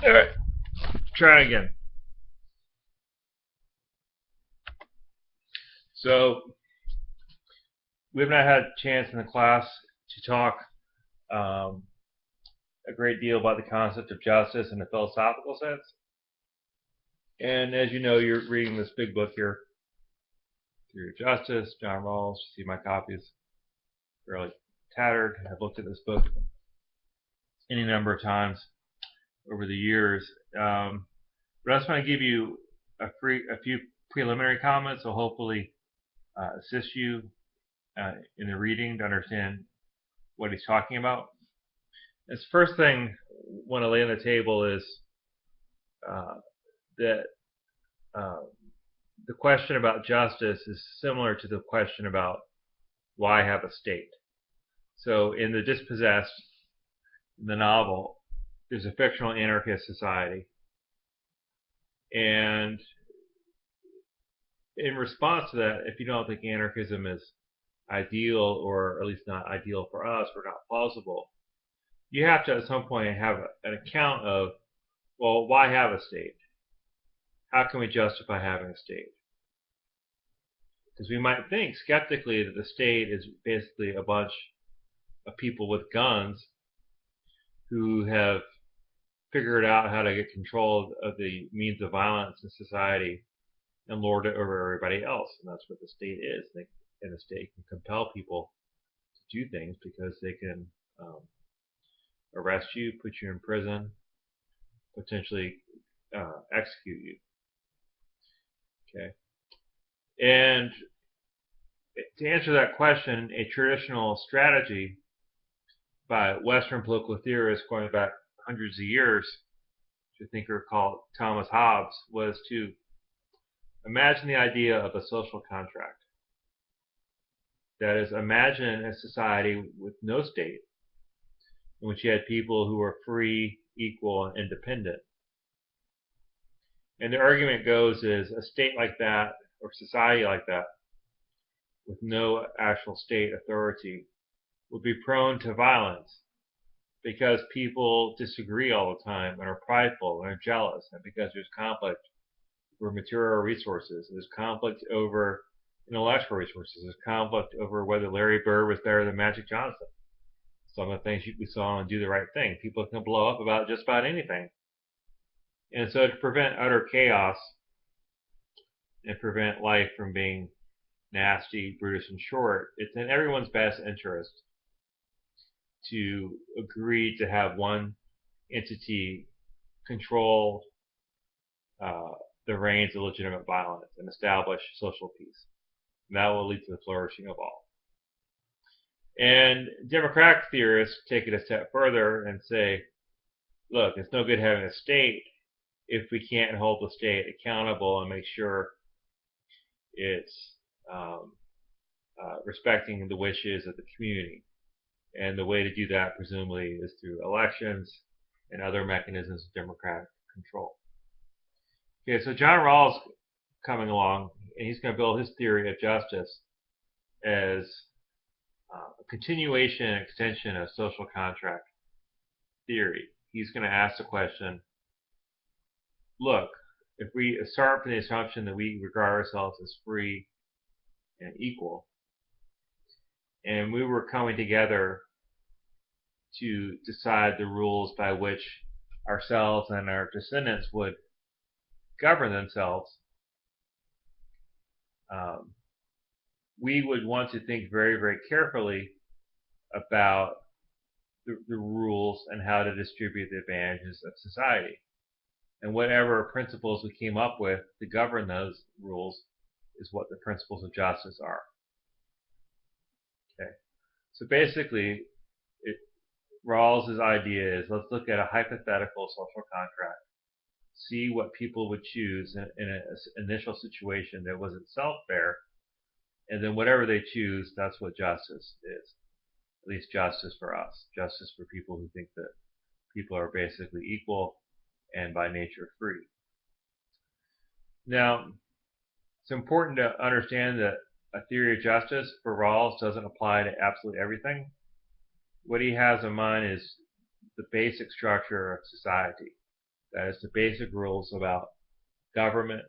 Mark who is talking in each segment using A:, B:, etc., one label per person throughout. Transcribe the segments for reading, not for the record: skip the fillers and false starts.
A: All right, try again. So we've not had a chance in the class to talk a great deal about the concept of justice in a philosophical sense. And as you know, you're reading this big book here, Theory of Justice, John Rawls. You see my copies fairly tattered. I've looked at this book any number of times over the years. But I just want to give you a few preliminary comments that will hopefully assist you in the reading to understand what he's talking about. This first thing I want to lay on the table is that the question about justice is similar to the question about why have a state. So in The Dispossessed, in the novel, there's a fictional anarchist society. And in response to that, if you don't think anarchism is ideal, or at least not ideal for us, or not plausible, you have to at some point have an account of, well, why have a state? How can we justify having a state? Because we might think skeptically that the state is basically a bunch of people with guns who have figured out how to get control of the means of violence in society and lord it over everybody else. And that's what the state is. And the state can compel people to do things because they can arrest you, put you in prison, potentially execute you. Okay. And to answer that question, a traditional strategy by Western political theorists going back hundreds of years, which I think are called Thomas Hobbes, was to imagine the idea of a social contract. That is, imagine a society with no state, in which you had people who were free, equal, and independent. And the argument goes is a state like that, or society like that, with no actual state authority, would be prone to violence because people disagree all the time and are prideful and are jealous, and because there's conflict over material resources, there's conflict over intellectual resources, there's conflict over whether Larry Bird was better than Magic Johnson. Some of the things we saw on Do the Right Thing. People can blow up about just about anything. And so to prevent utter chaos and prevent life from being nasty, brutish, and short, it's in everyone's best interest to agree to have one entity control the reins of legitimate violence and establish social peace. And that will lead to the flourishing of all. And democratic theorists take it a step further and say, look, it's no good having a state if we can't hold the state accountable and make sure it's respecting the wishes of the community. And the way to do that, presumably, is through elections and other mechanisms of democratic control. Okay, so John Rawls coming along, and he's going to build his theory of justice as a continuation and extension of social contract theory. He's going to ask the question, look, if we start from the assumption that we regard ourselves as free and equal, and we were coming together to decide the rules by which ourselves and our descendants would govern themselves, we would want to think very, very carefully about the rules and how to distribute the advantages of society. And whatever principles we came up with to govern those rules is what the principles of justice are. Okay. So basically, Rawls' idea is, let's look at a hypothetical social contract, see what people would choose in an initial situation that was itself fair, and then whatever they choose, that's what justice is. At least justice for us. Justice for people who think that people are basically equal and by nature free. Now, it's important to understand that a theory of justice for Rawls doesn't apply to absolutely everything. What he has in mind is the basic structure of society. That is the basic rules about government,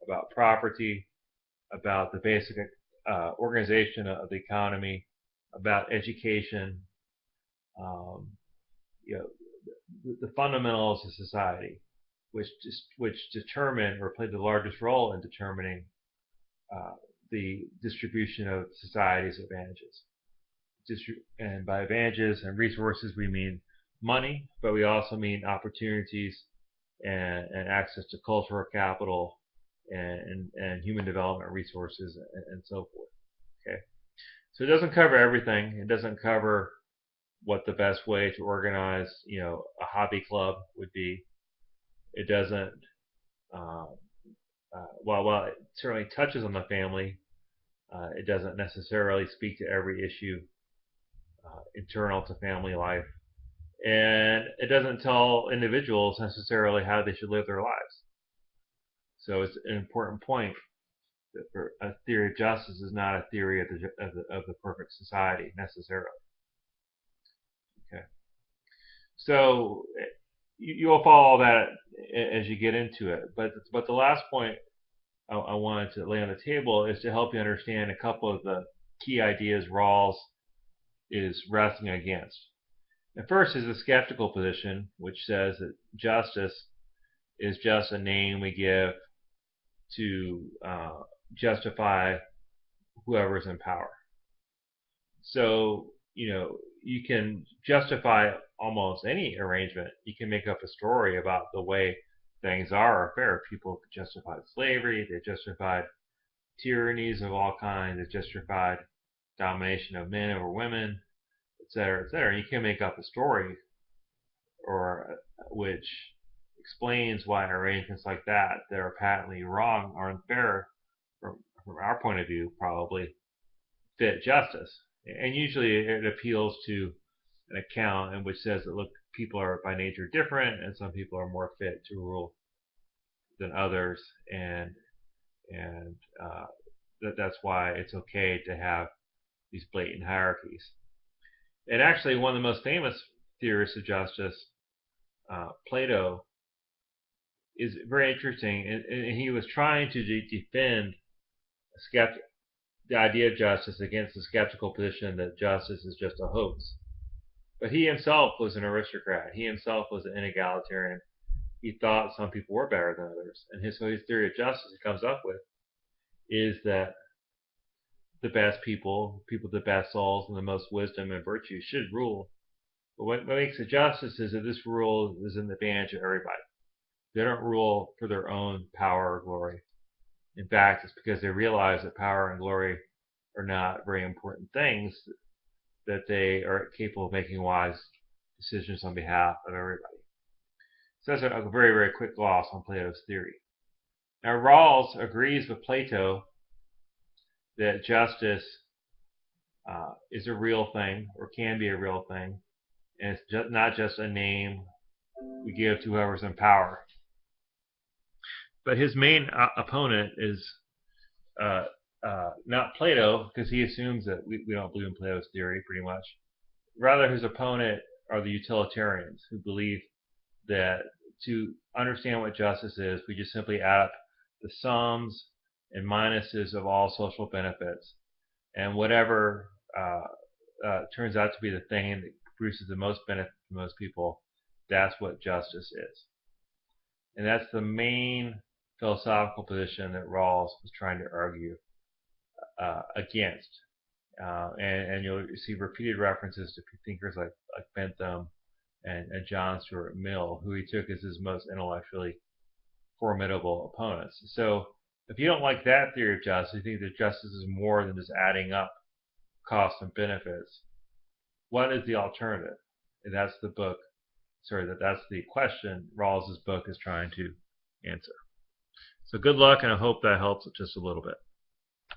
A: about property, about the basic organization of the economy, about education, um, you know, the fundamentals of society, which determine or play the largest role in determining the distribution of society's advantages. And by advantages and resources, we mean money, but we also mean opportunities and access to cultural capital and human development resources and so forth. Okay, so it doesn't cover everything. It doesn't cover what the best way to organize, a hobby club would be. It doesn't. Uh, while it certainly touches on the family, it doesn't necessarily speak to every issue internal to family life, and it doesn't tell individuals necessarily how they should live their lives. So it's an important point that a theory of justice is not a theory of the perfect society necessarily. Okay, so you'll follow that as you get into it. But the last point I wanted to lay on the table is to help you understand a couple of the key ideas Rawls is wrestling against. And first is the skeptical position, which says that justice is just a name we give to justify whoever's in power. So, you can justify almost any arrangement. You can make up a story about the way things are fair. People justified slavery, they justified tyrannies of all kinds, they justified domination of men over women, etc., etc. You can make up a story which explains why arrangements like that are patently wrong or unfair from our point of view probably fit justice. And usually it appeals to an account in which says that, look, people are by nature different, and some people are more fit to rule than others, and that's why it's okay to have these blatant hierarchies. And actually, one of the most famous theorists of justice, Plato, is very interesting, and he was trying to defend the idea of justice against the skeptical position that justice is just a hoax. But he himself was an aristocrat. He himself was an inegalitarian. He thought some people were better than others. And his theory of justice he comes up with is that the best people with the best souls and the most wisdom and virtue should rule. But what makes it justice is that this rule is in the advantage of everybody. They don't rule for their own power or glory. In fact, it's because they realize that power and glory are not very important things, that they are capable of making wise decisions on behalf of everybody. So that's a very, very quick gloss on Plato's theory. Now, Rawls agrees with Plato that justice is a real thing, or can be a real thing, and it's not just a name we give to whoever's in power. But his main opponent is not Plato, because he assumes that we don't believe in Plato's theory, pretty much. Rather, his opponent are the utilitarians, who believe that to understand what justice is, we just simply add up the sums and minuses of all social benefits, and whatever turns out to be the thing that produces the most benefit to most people, that's what justice is. And that's the main philosophical position that Rawls was trying to argue against. And you'll see repeated references to thinkers like Bentham and John Stuart Mill, who he took as his most intellectually formidable opponents. So if you don't like that theory of justice, you think that justice is more than just adding up costs and benefits, what is the alternative? And that's the question Rawls' book is trying to answer. So good luck, and I hope that helps just a little bit.